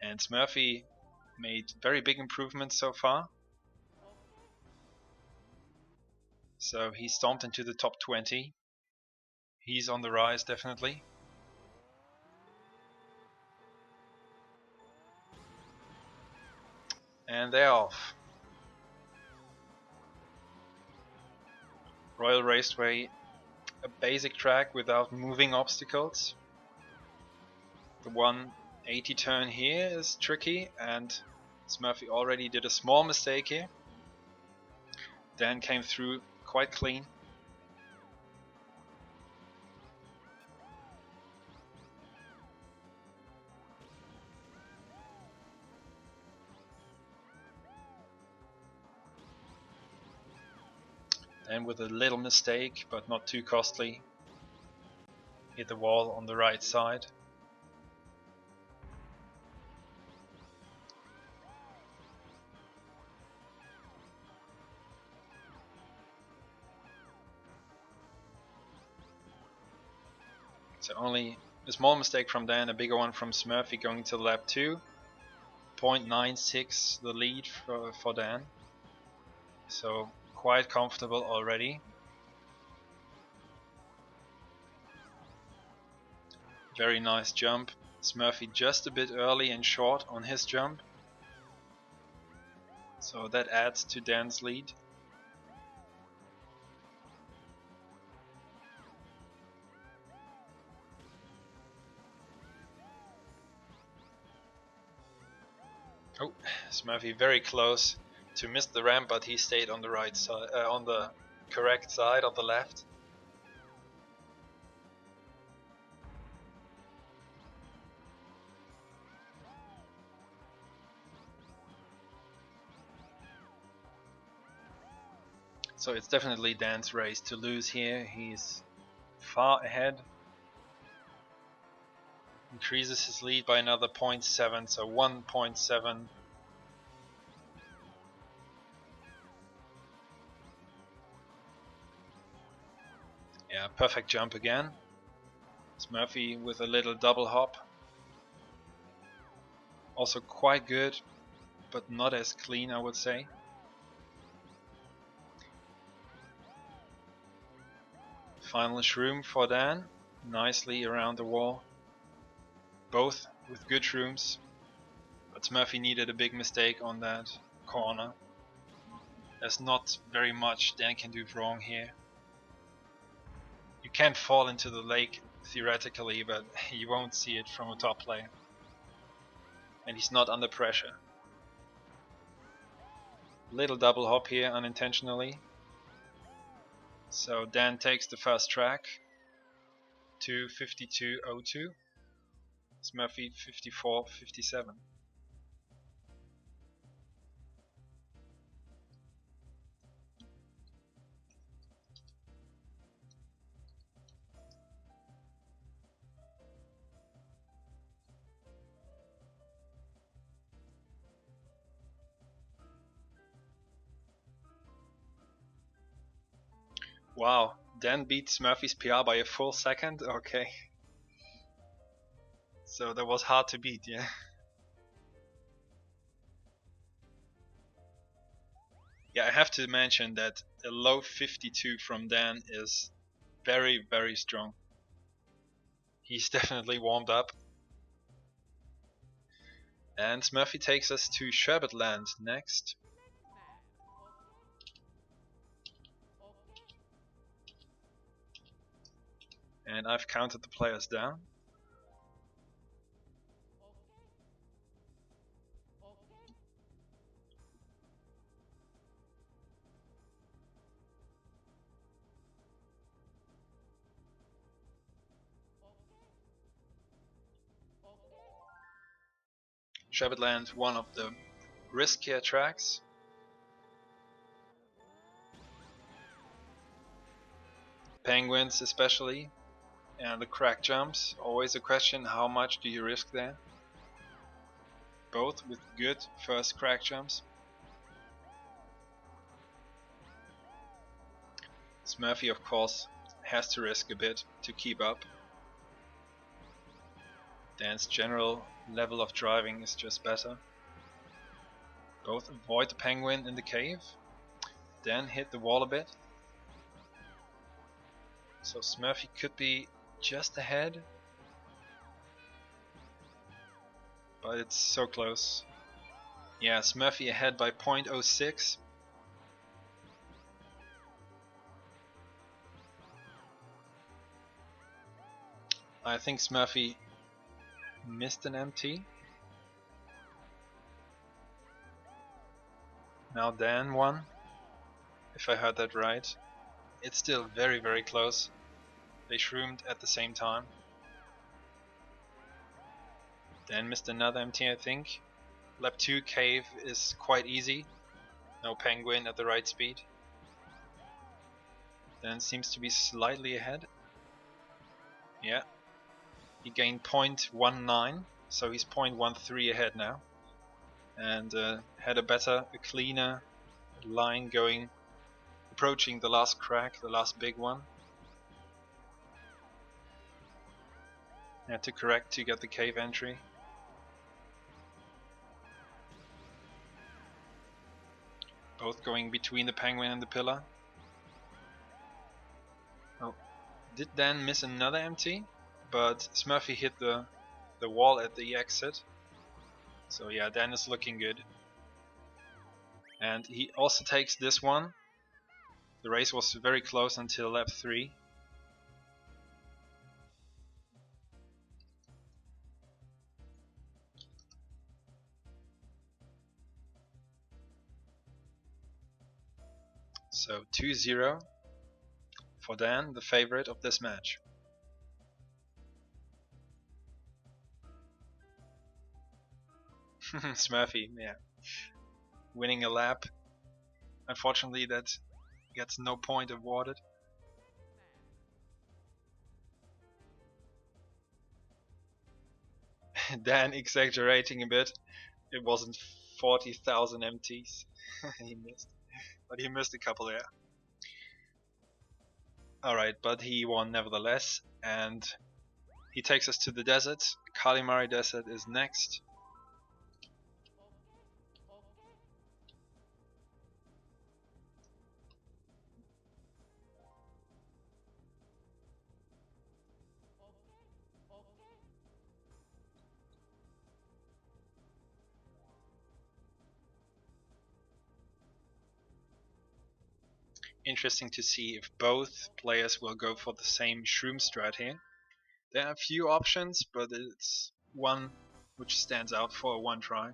And Smurfy made very big improvements so far. So he stomped into the top 20. He's on the rise definitely. And they're off. Royal Raceway, a basic track without moving obstacles. The 180 turn here is tricky, and Smurfy already did a small mistake here. Dan came through quite clean. Dan with a little mistake, but not too costly. Hit the wall on the right side. So only a small mistake from Dan, a bigger one from Smurfy going to lap 2. 0.96 the lead for Dan. So quite comfortable already. Very nice jump. Smurfy just a bit early and short on his jump. So that adds to Dan's lead. Oh, Smurfy very close to miss the ramp, but he stayed on the right side, on the correct side, on the left. So it's definitely Dan's race to lose here. He's far ahead. Increases his lead by another 0.7, so 1.7. Yeah, perfect jump again. Smurfy with a little double hop. Also quite good, but not as clean, I would say. Final shroom for Dan. Nicely around the wall. Both with good shrooms. But Smurfy needed a big mistake on that corner. There's not very much Dan can do wrong here. You can't fall into the lake theoretically, but you won't see it from a top player. And he's not under pressure. Little double hop here unintentionally. So Dan takes the first track to 52.02. Smurfy 54.57. Wow, Dan beat Smurfy's PR by a full second? Okay. So that was hard to beat, yeah. Yeah, I have to mention that a low 52 from Dan is very, very strong. He's definitely warmed up. And Smurfy takes us to Sherbetland next. And I've counted the players down. Sherbetland, one of the riskier tracks. Penguins especially, and the crack jumps. Always a question, how much do you risk there? Both with good first crack jumps. Smurfy of course has to risk a bit to keep up. Dan's general level of driving is just better. Both avoid the penguin in the cave. Dan hit the wall a bit. So Smurfy could be just ahead. But it's so close. Yeah, Smurfy ahead by 0.06. I think Smurfy missed an MT. Now Dan won, if I heard that right. It's still very, very close. They shroomed at the same time. Dan missed another MT, I think. Lap 2 cave is quite easy. No penguin at the right speed. Dan seems to be slightly ahead. Yeah. He gained 0.19, so he's 0.13 ahead now. And had a cleaner line going, approaching the last crack, the last big one. Had to correct to get the cave entry. Both going between the penguin and the pillar. Oh, did Dan miss another MT? But Smurfy hit the wall at the exit. So yeah, Dan is looking good. And he also takes this one. The race was very close until lap 3. So 2-0 for Dan, the favorite of this match. Smurfy, yeah. Winning a lap. Unfortunately, that gets no point awarded. Dan exaggerating a bit. It wasn't 40,000 MTs he missed. But he missed a couple there. Alright, but he won nevertheless. And he takes us to the desert. Kalimari Desert is next. Interesting to see if both players will go for the same shroom strat here. There are a few options, but it's one which stands out for one try.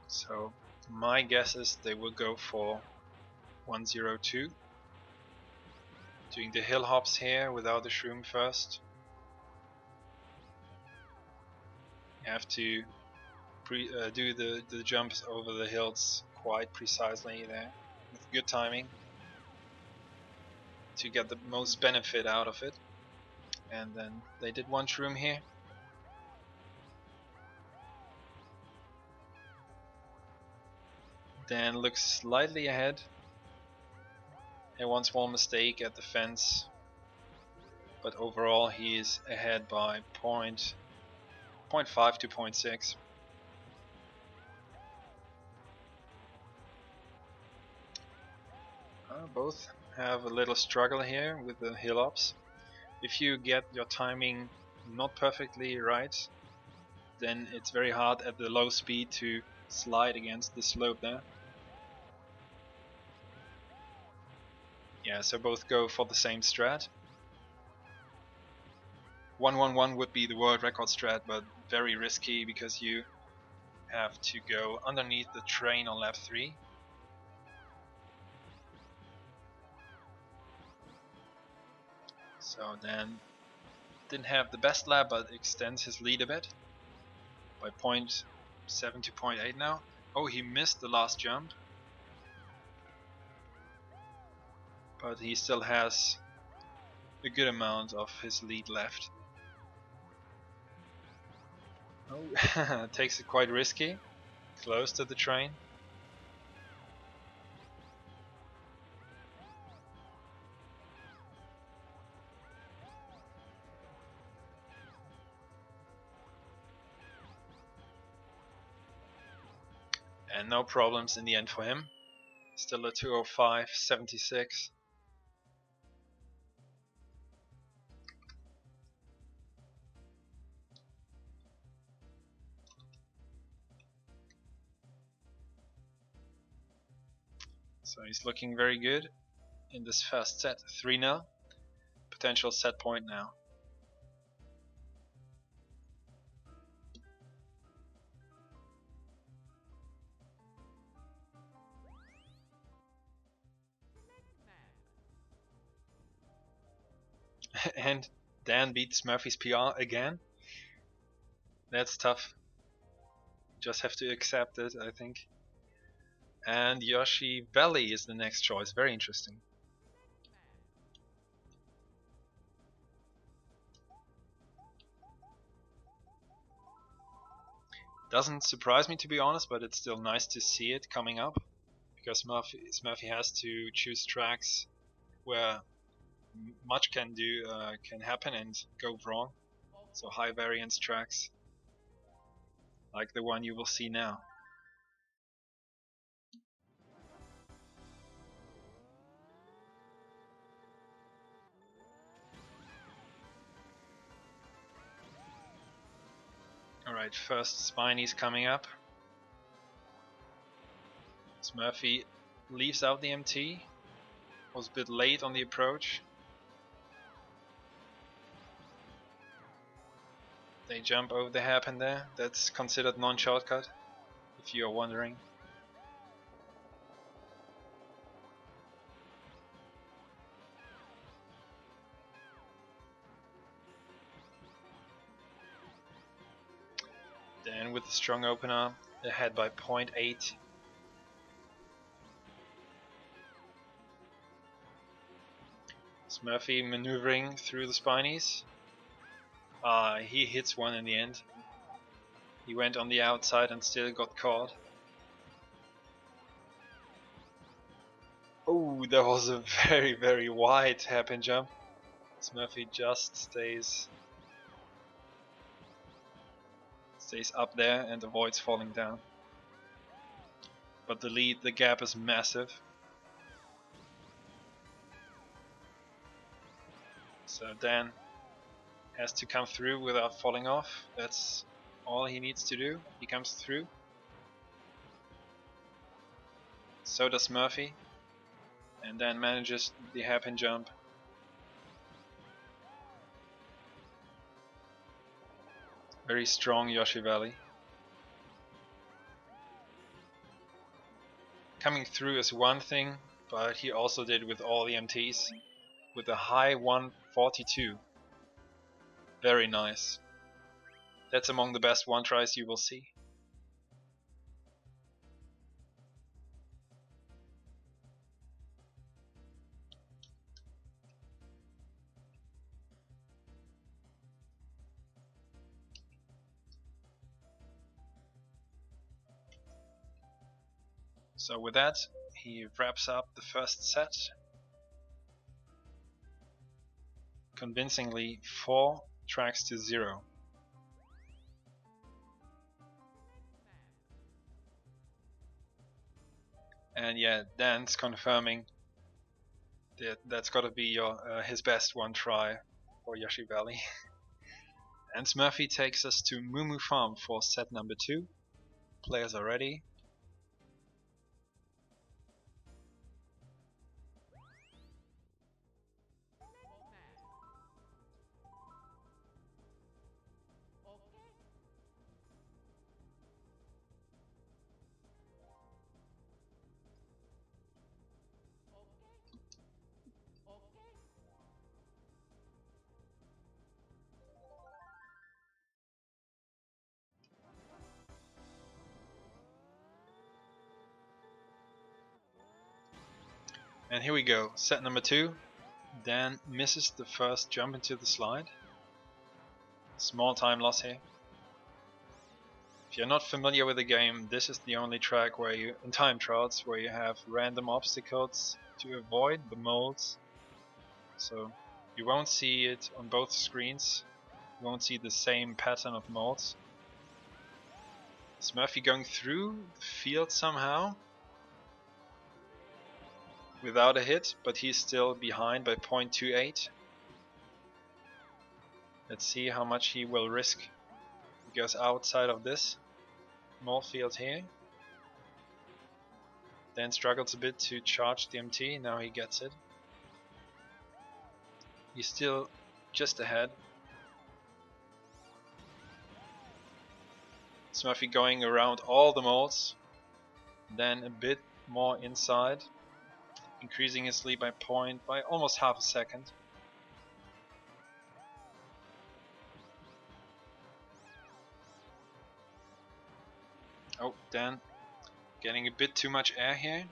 So my guess is they will go for 102. Doing the hill hops here without the shroom first. You have to do the jumps over the hills quite precisely there, with good timing to get the most benefit out of it. And then they did one shroom here. Dan looks slightly ahead. Had one small mistake at the fence, but overall he is ahead by 0.5 to 0.6. Both have a little struggle here with the hill ups. If you get your timing not perfectly right, then it's very hard at the low speed to slide against the slope there. Yeah, so both go for the same strat. 111 would be the world record strat, but very risky because you have to go underneath the train on lap 3. So Dan didn't have the best lap, but extends his lead a bit by 0.7 to 0.8 now. Oh, he missed the last jump, but he still has a good amount of his lead left. Oh, takes it quite risky, close to the train. And no problems in the end for him. Still a 205.76. So he's looking very good in this first set. 3-0. Potential set point now. And Dan beats Smurfy's PR again. That's tough. Just have to accept it, I think. And Yoshi Valley is the next choice. Very interesting. Doesn't surprise me, to be honest, but it's still nice to see it coming up, because Smurfy has to choose tracks where much can happen and go wrong. So high variance tracks, like the one you will see now. Alright, first Spinies coming up. Smurfy leaves out the MT. Was a bit late on the approach. They jump over the hairpin there. That's considered non-shortcut, if you are wondering. Then with the strong opener, ahead by 0.8. Smurfy maneuvering through the Spinies. He hits one in the end. He went on the outside and still got caught. Oh, that was a very, very wide hairpin jump. Smurfy just stays up there and avoids falling down. But the gap is massive. So Dan has to come through without falling off. That's all he needs to do. He comes through. So does Smurfy. And then manages the hairpin jump. Very strong Yoshi Valley. Coming through is one thing, but he also did with all the MTs. With a high 142. Very nice. That's among the best one tries you will see. So with that, he wraps up the first set. Convincingly 4 tracks to 0. And yeah, Dan's confirming that that's gotta be his best one try for Yoshi Valley. And Smurfy takes us to Moo Moo Farm for set number 2. Players are ready. And here we go, set number 2. Dan misses the first jump into the slide. Small time loss here. If you're not familiar with the game, this is the only track where you, in time trials, where you have random obstacles to avoid the molds. So you won't see it on both screens. You won't see the same pattern of molds. Smurfy going through the field somehow without a hit, but he's still behind by 0.28. Let's see how much he will risk. He goes outside of this small field here. Then struggles a bit to charge the MT. Now he gets it. He's still just ahead. Smurfy going around all the molds. Then a bit more inside. Increasing his lead by almost half a second. Oh, Dan getting a bit too much air here.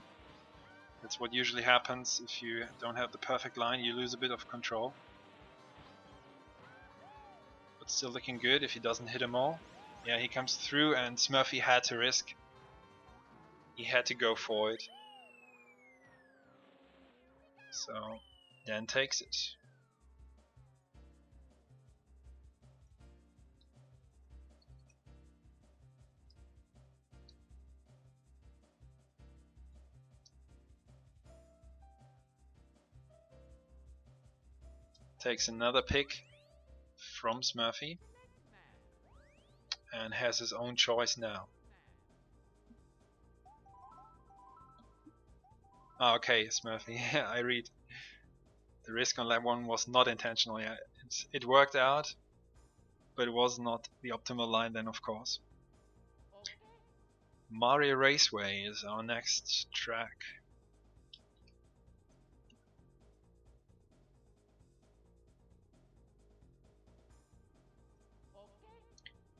That's what usually happens if you don't have the perfect line, you lose a bit of control. But still looking good if he doesn't hit them all. Yeah, he comes through and Smurfy had to risk. He had to go for it. So Dan takes it. Takes another pick from Smurfy and has his own choice now. Oh, okay, Smurfy. I read. The risk on lap 1 was not intentional. Yeah, it worked out, but it was not the optimal line then, of course. Mario Raceway is our next track.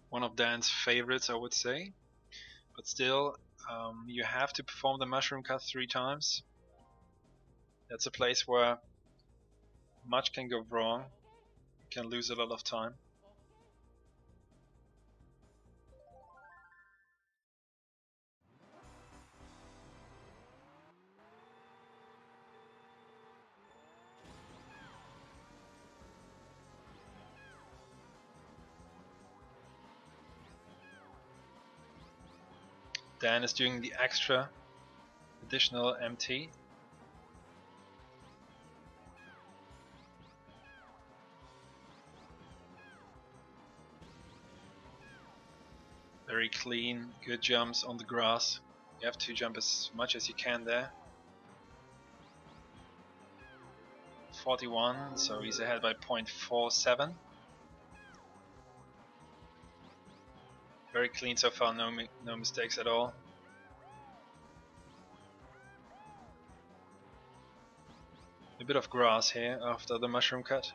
One of Dan's favorites, I would say, but still, you have to perform the mushroom cut 3 times. That's a place where much can go wrong. You can lose a lot of time. Dan is doing the extra additional MT. Very clean, good jumps on the grass. You have to jump as much as you can there. 41, so he's ahead by 0.47. Very clean so far, no mistakes at all. A bit of grass here after the mushroom cut.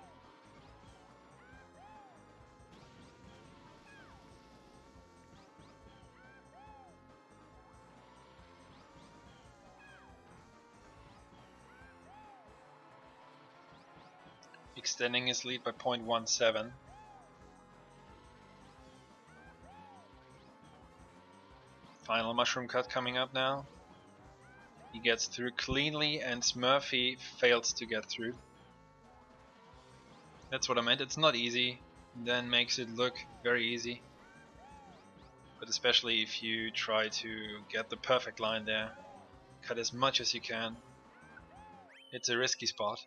Extending his lead by 0.17. Final mushroom cut coming up now. He gets through cleanly and Smurfy fails to get through. That's what I meant, it's not easy, then makes it look very easy. But especially if you try to get the perfect line there, cut as much as you can. It's a risky spot.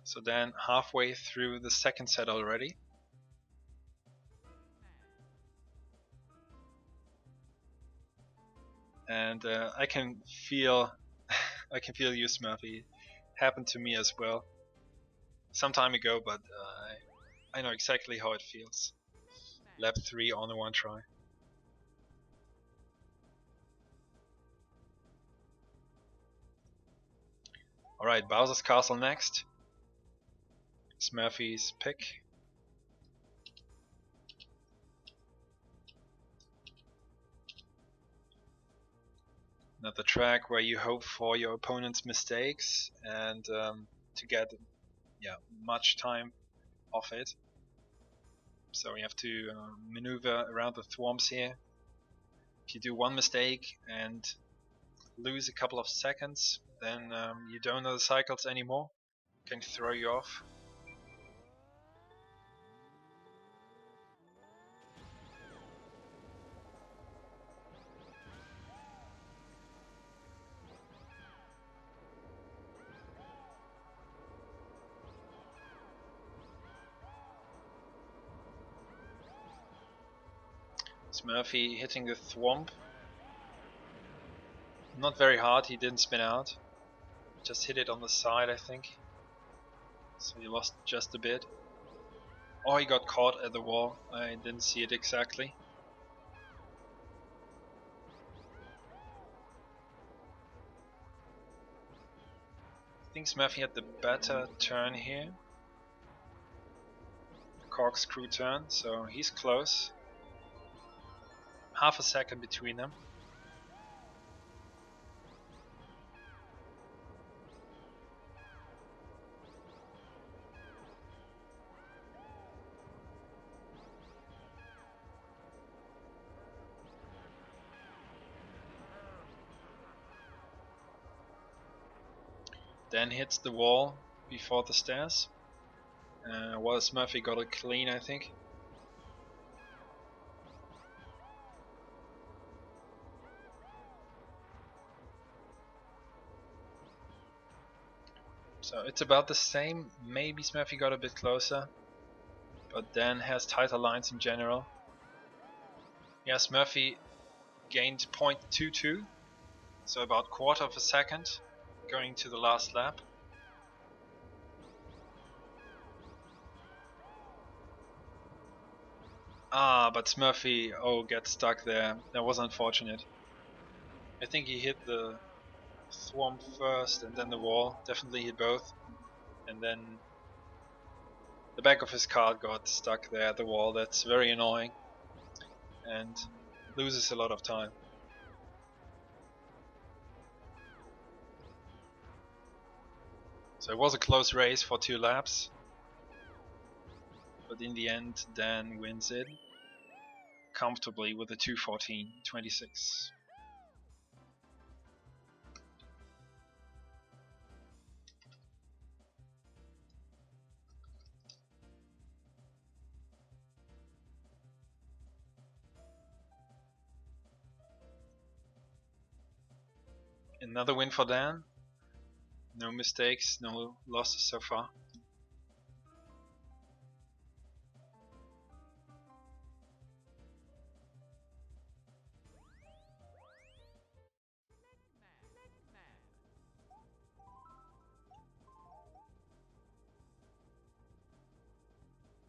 So then halfway through the second set already. And I can feel you, Smurfy. Happened to me as well some time ago, but I know exactly how it feels. Lap 3 on the one try. Alright, Bowser's Castle next. Smurfy's pick. Another track where you hope for your opponent's mistakes and to get much time off it. so you have to maneuver around the thwomps here. If you do one mistake and lose a couple of seconds, then you don't know the cycles anymore. Can throw you off. Smurfy hitting the thwomp. Not very hard, he didn't spin out. Just hit it on the side, I think. So he lost just a bit. Oh, he got caught at the wall. I didn't see it exactly. I think Smurfy had the better turn here. Corkscrew turn, so he's close. Half a second between them. Dan hits the wall before the stairs. While Smurfy got it clean, I think. So it's about the same. Maybe Smurfy got a bit closer, but Dan has tighter lines in general. Yeah, Smurfy gained 0.22, so about quarter of a second going to the last lap. But Smurfy, gets stuck there. That was unfortunate. I think he hit the thwomp first and then the wall. Definitely hit both. And then the back of his cart got stuck there at the wall. That's very annoying and loses a lot of time. So it was a close race for 2 laps. But in the end, Dan wins it comfortably with a 2:14.26. Another win for Dan. No mistakes, no losses so far.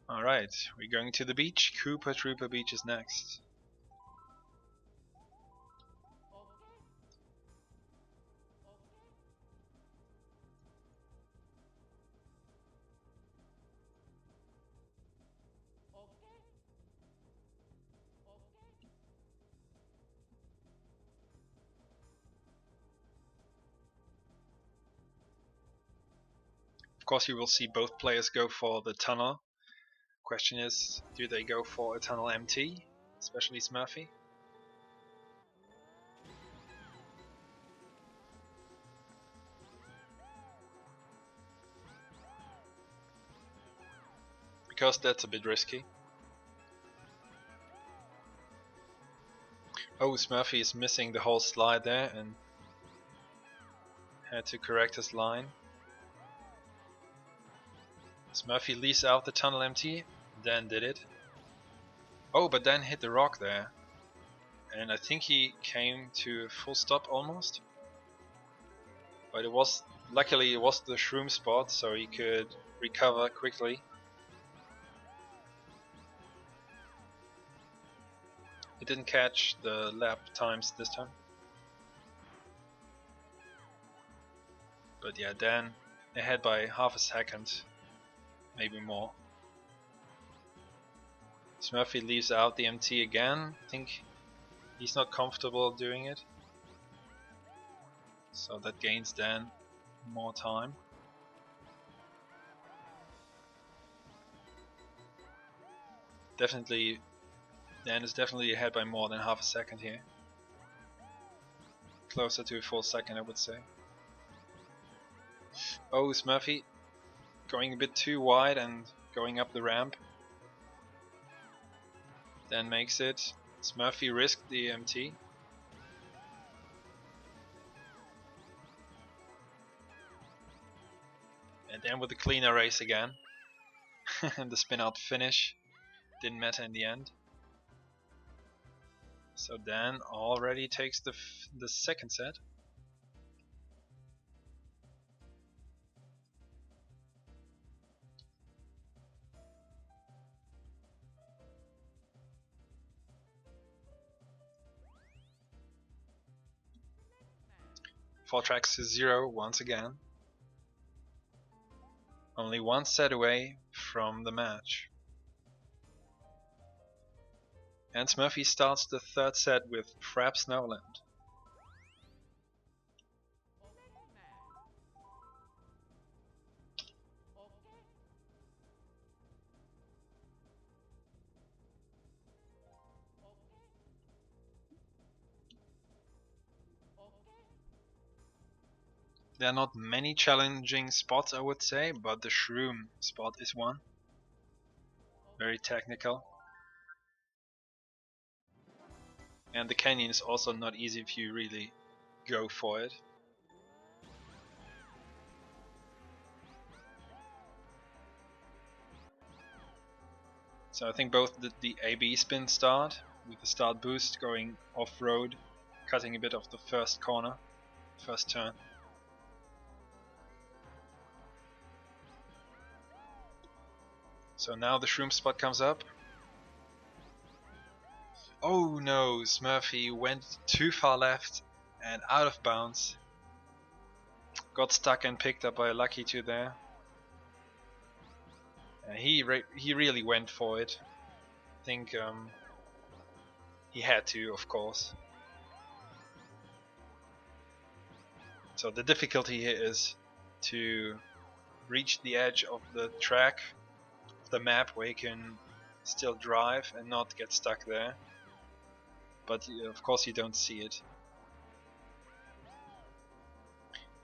Alright, we're going to the beach. Koopa Troopa Beach is next. Of course, you will see both players go for the tunnel. Question is, do they go for a tunnel MT, especially Smurfy? Because that's a bit risky. Oh, Smurfy is missing the whole slide there and had to correct his line. Smurfy leaves out the tunnel MT, Dan did it. Oh, but Dan hit the rock there. And I think he came to a full stop almost. But luckily it was the shroom spot, so he could recover quickly. He didn't catch the lap times this time. But yeah, Dan ahead by half a second, maybe more. Smurfy leaves out the MT again. I think he's not comfortable doing it. So that gains Dan more time. Definitely, Dan is definitely ahead by more than half a second here. Closer to a full second, I would say. Oh, Smurfy going a bit too wide and going up the ramp. Dan makes it. Smurfy risked the MT. And then with the cleaner race again. And the spin out finish didn't matter in the end. So Dan already takes the second set. Four tracks to 0 once again. Only one set away from the match. And Smurfy starts the third set with Frap Snowland. There are not many challenging spots, I would say, but the shroom spot is one. Very technical. And the canyon is also not easy if you really go for it. So I think both the AB spin start, with the start boost going off-road, cutting a bit of the first corner, first turn. So now the shroom spot comes up. Oh no, Smurfy went too far left and out of bounds. Got stuck and picked up by a lucky 2 there. And he really went for it. I think he had to, of course. So the difficulty here is to reach the edge of the track, the map, where you can still drive and not get stuck there. But of course you don't see it.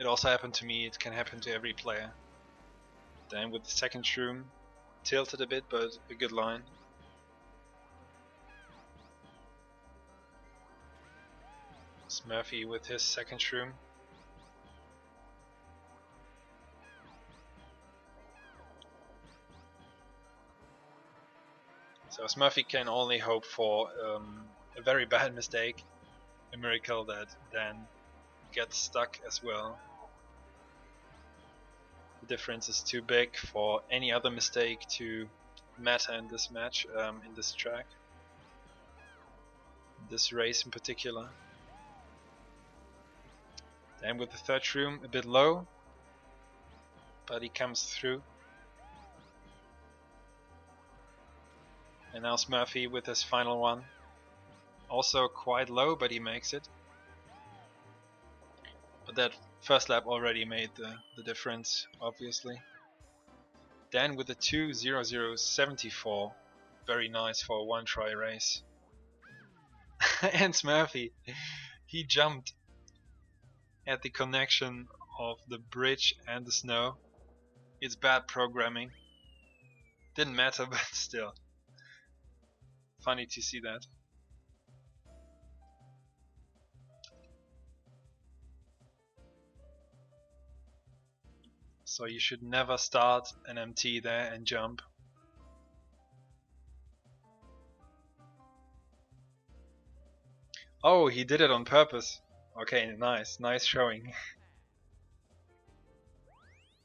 It also happened to me, it can happen to every player. Then with the second shroom, tilted a bit, but a good line. Smurfy with his second shroom. So Smurfy can only hope for a very bad mistake, a miracle that then gets stuck as well. The difference is too big for any other mistake to matter in this match, in this track, this race in particular. Then with the third shroom a bit low, but he comes through. And now Smurfy with his final one. Also quite low, but he makes it. But that first lap already made the difference, obviously. Then with the 2:00:74, very nice for a one try race. And Smurfy, he jumped at the connection of the bridge and the snow. It's bad programming. Didn't matter, but still. Funny to see that. So you should never start an MT there and jump. Oh, he did it on purpose. Okay, nice showing.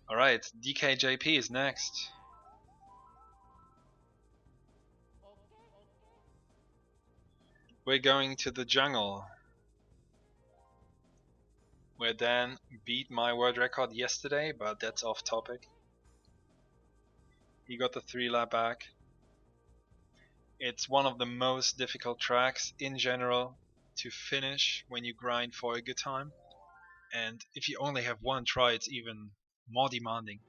Alright, DKJP is next. We're going to the jungle, where Dan beat my world record yesterday, but that's off topic. He got the 3 lap back. It's one of the most difficult tracks in general to finish when you grind for a good time. And if you only have one try, it's even more demanding.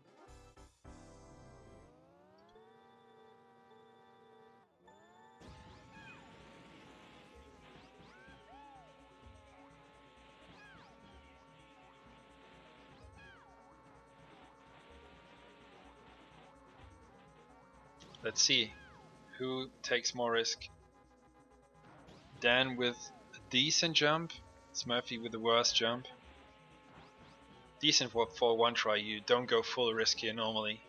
Let's see who takes more risk. Dan with a decent jump, Smurfy with the worst jump. Decent for one try, you don't go full risk here normally.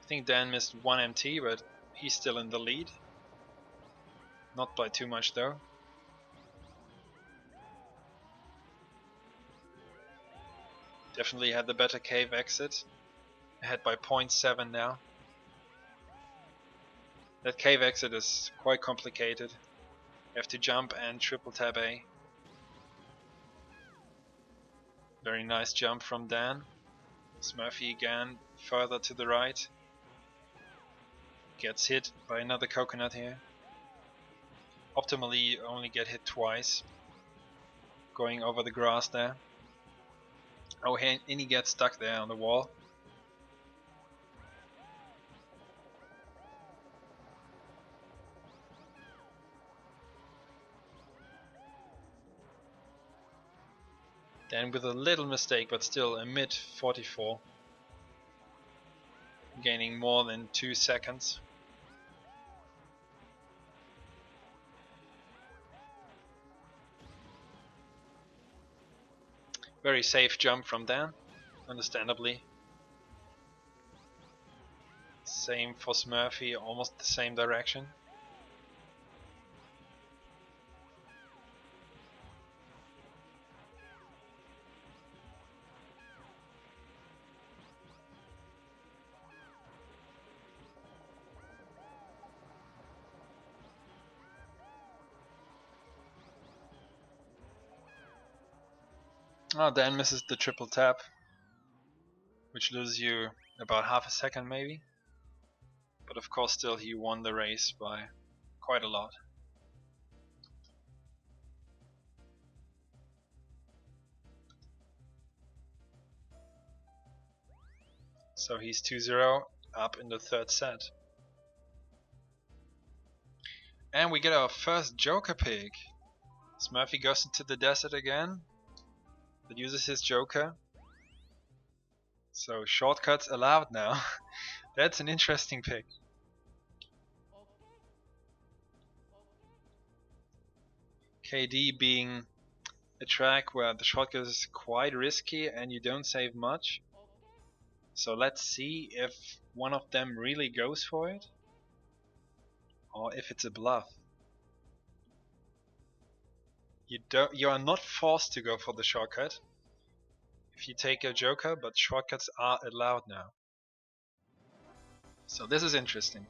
I think Dan missed one MT, but he's still in the lead. Not by too much though. Definitely had the better cave exit. Ahead by 0.7 now. That cave exit is quite complicated. You have to jump and triple tab A. Very nice jump from Dan. Smurfy again, further to the right. Gets hit by another coconut here. Optimally, you only get hit twice. Going over the grass there. Oh, and he gets stuck there on the wall. Then with a little mistake, but still a mid 44. Gaining more than 2 seconds. Very safe jump from Dan, understandably. Same for Smurfy, almost the same direction. Oh, Dan misses the triple tap, which loses you about half a second maybe. But of course still he won the race by quite a lot. So he's 2-0 up in the third set. And we get our first Joker pick. Smurfy goes into the desert again, but uses his Joker. So shortcuts allowed now. That's an interesting pick. KD being a track where the shortcut is quite risky and you don't save much. So let's see if one of them really goes for it, or if it's a bluff. You are not forced to go for the shortcut if you take a Joker, but shortcuts are allowed now. So this is interesting.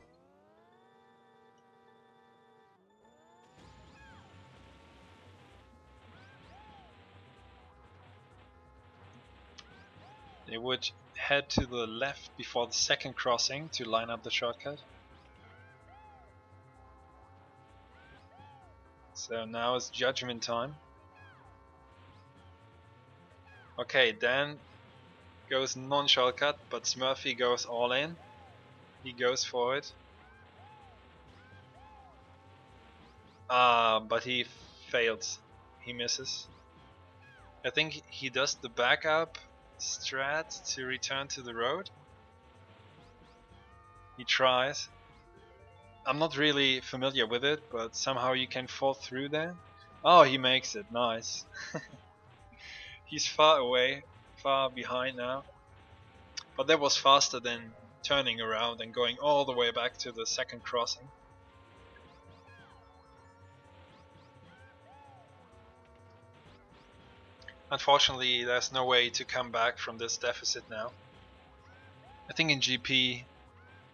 They would head to the left before the second crossing to line up the shortcut. So now it's judgment time. Okay, Dan goes non-shortcut, but Smurfy goes all in. He goes for it. But he fails. He misses. I think he does the backup strat to return to the road. He tries. I'm not really familiar with it, but somehow you can fall through there. Oh, he makes it. Nice. He's far away, far behind now. But that was faster than turning around and going all the way back to the second crossing. Unfortunately, there's no way to come back from this deficit now. I think in GP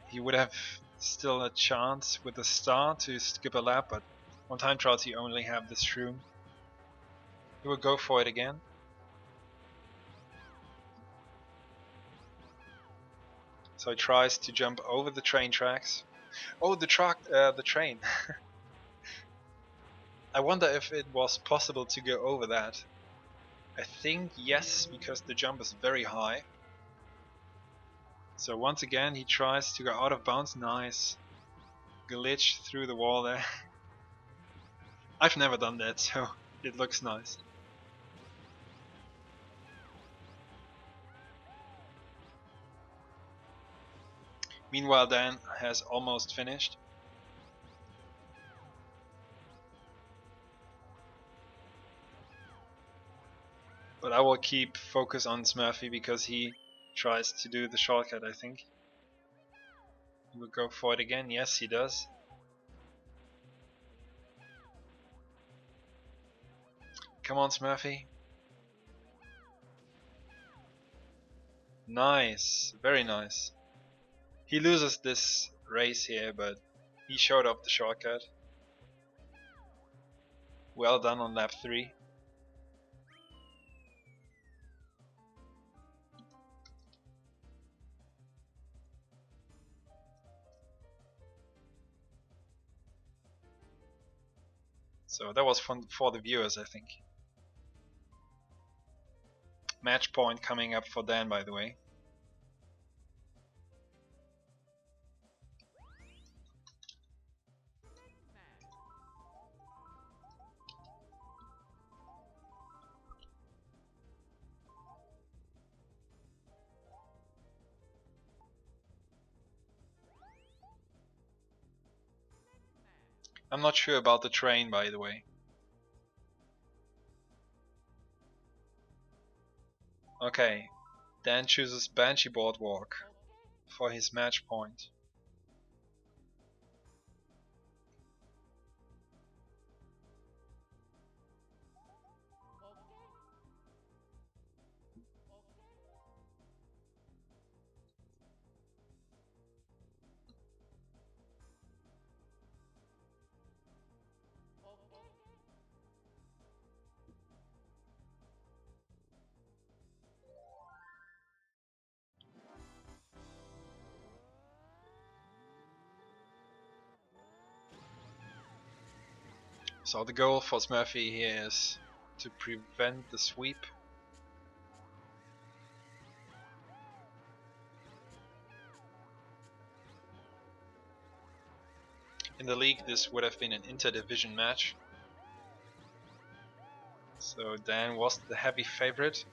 he would have still a chance with the star to skip a lap, but on time trials you only have this shroom. He will go for it again. So he tries to jump over the train tracks. Oh, the train. I wonder if it was possible to go over that. I think yes, because the jump is very high. So once again he tries to go out of bounds. Nice. Glitch through the wall there. I've never done that, so It looks nice. Meanwhile, Dan has almost finished. But I will keep focus on Smurfy because he tries to do the shortcut, I think. He will go for it again. Yes, he does. Come on, Smurfy. Nice. Very nice. He loses this race here, but he showed off the shortcut. Well done on lap 3. So that was fun for the viewers, I think. Match point coming up for Dan, by the way. I'm not sure about the train, by the way. Okay, Dan chooses Banshee Boardwalk for his match point. So the goal for Smurfy here is to prevent the sweep. In the league this would have been an inter-division match. So Dan was the heavy favorite.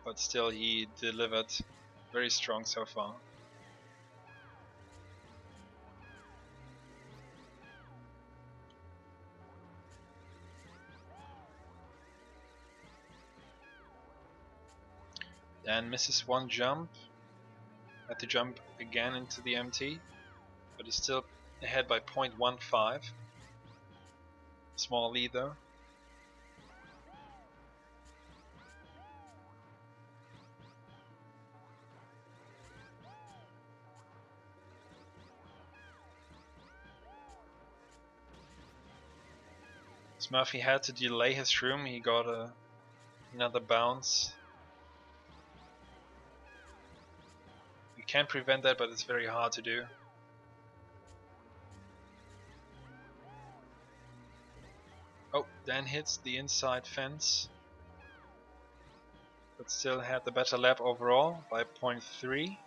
But still he delivered very strong so far. Dan misses one jump. Had to jump again into the MT, but he's still ahead by 0.15. Small lead though. Smurfy had to delay his shroom, he got another bounce. You can prevent that, but it's very hard to do. Oh, Dan hits the inside fence, but still had the better lap overall by 0.3.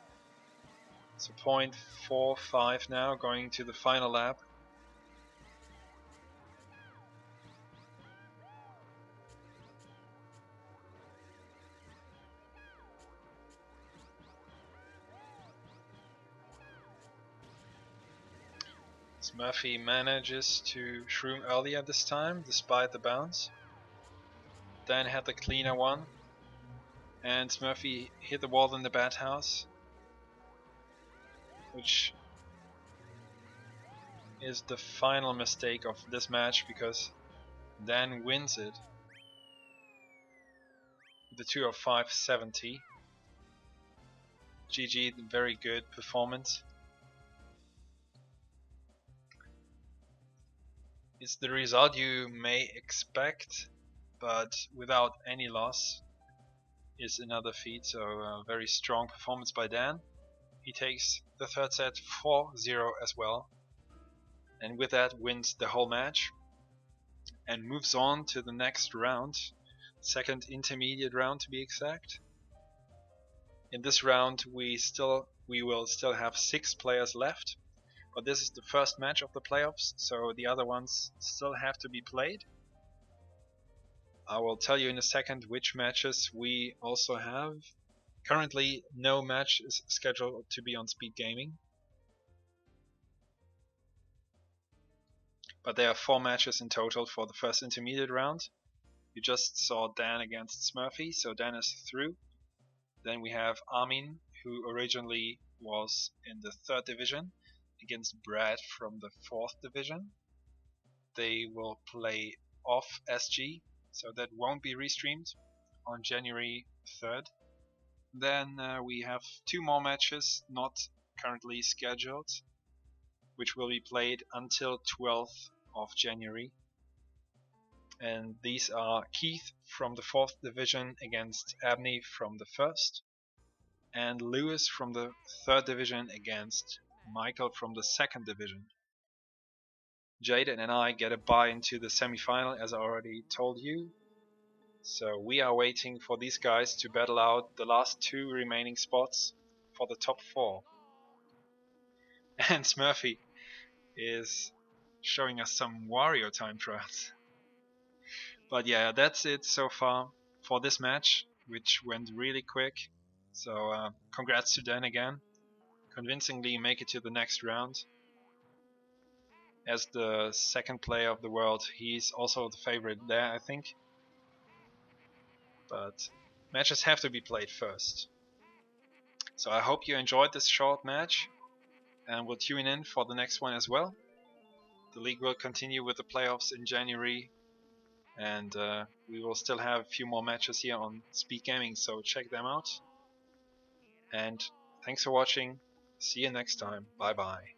So 0.45 now, going to the final lap. Smurfy manages to shroom earlier this time, despite the bounce. Dan had the cleaner one, and Smurfy hit the wall in the bathhouse, which is the final mistake of this match because Dan wins it. The 2 of 570. GG, very good performance. It's the result you may expect, but without any loss is another feat, so a very strong performance by Dan. He takes the third set 4-0 as well, and with that wins the whole match and moves on to the next round, second intermediate round to be exact. In this round we will still have 6 players left, But this is the first match of the playoffs, so the other ones still have to be played. I will tell you in a second which matches we also have. Currently, no match is scheduled to be on Speed Gaming. But there are 4 matches in total for the first intermediate round. You just saw Dan against Smurfy, so Dan is through. Then we have Armin, who originally was in the 3rd division, against Brad from the 4th division. They will play off SG, so that won't be restreamed on January 3rd. Then we have 2 more matches not currently scheduled, which will be played until 12th of January. And these are Keith from the 4th division against Abney from the 1st, and Lewis from the 3rd division against Michael from the 2nd division. Jaden and I get a bye into the semi-final, as I already told you. So we are waiting for these guys to battle out the last 2 remaining spots for the top 4. And Smurfy is showing us some Wario time trials. But yeah, that's it so far for this match, which went really quick. So congrats to Dan again. Convincingly make it to the next round. As the 2nd player of the world, he's also the favorite there, I think. But matches have to be played first. So I hope you enjoyed this short match, and will tune in for the next one as well. The league will continue with the playoffs in January, and we will still have a few more matches here on Speed Gaming, so check them out. And thanks for watching. See you next time. Bye bye.